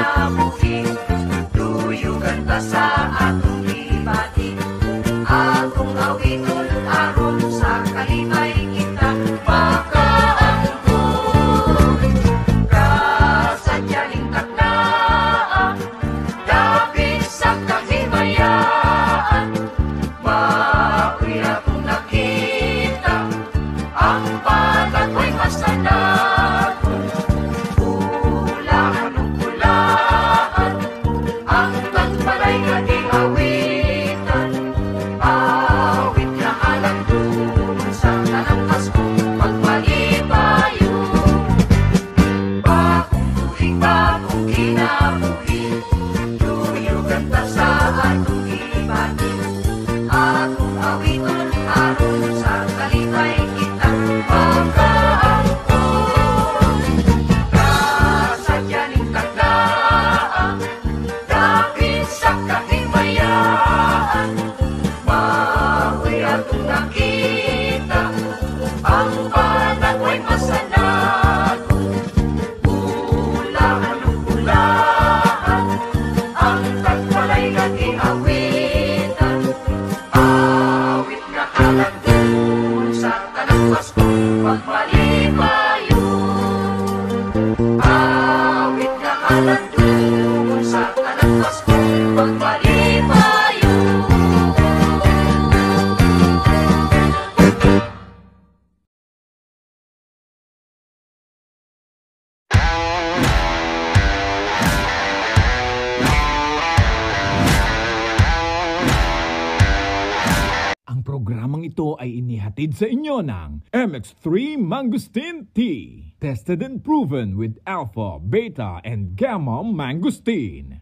kinabuhi, tuyugan ta sa atong libati. Atong awiton aron sa kalipay kita makaangkon. Kasadyaning takdaan, dapit sa kahimayaan, maoy atong nakita, ang bagat ay masanagon. Ulahan ng ulahan, ang tagbalay nga giawitan, awit na alam dun sa tanang Pasko magmalipayo. Bagong tuig, bagong kinabuhi, tuyugan ta sa atong ibati. Atong awiton aron sa kalipay kita makaangkon. Kasadyaning takdaan, dapit sa kahimayaan, maoy atong nakita, ang bagat ay masanagon. Ulahan ng ulahan, ang tagbalay nga giawitan, awit nga kalandun sa tanang Pasko magmalipayo. Awit nga kalandun sa tanang Pasko magmalipayo. Ang programang ito ay inihatid sa inyo ng MX3 Mangosteen Tea. Tested and proven with alpha, beta, and gamma mangosteen.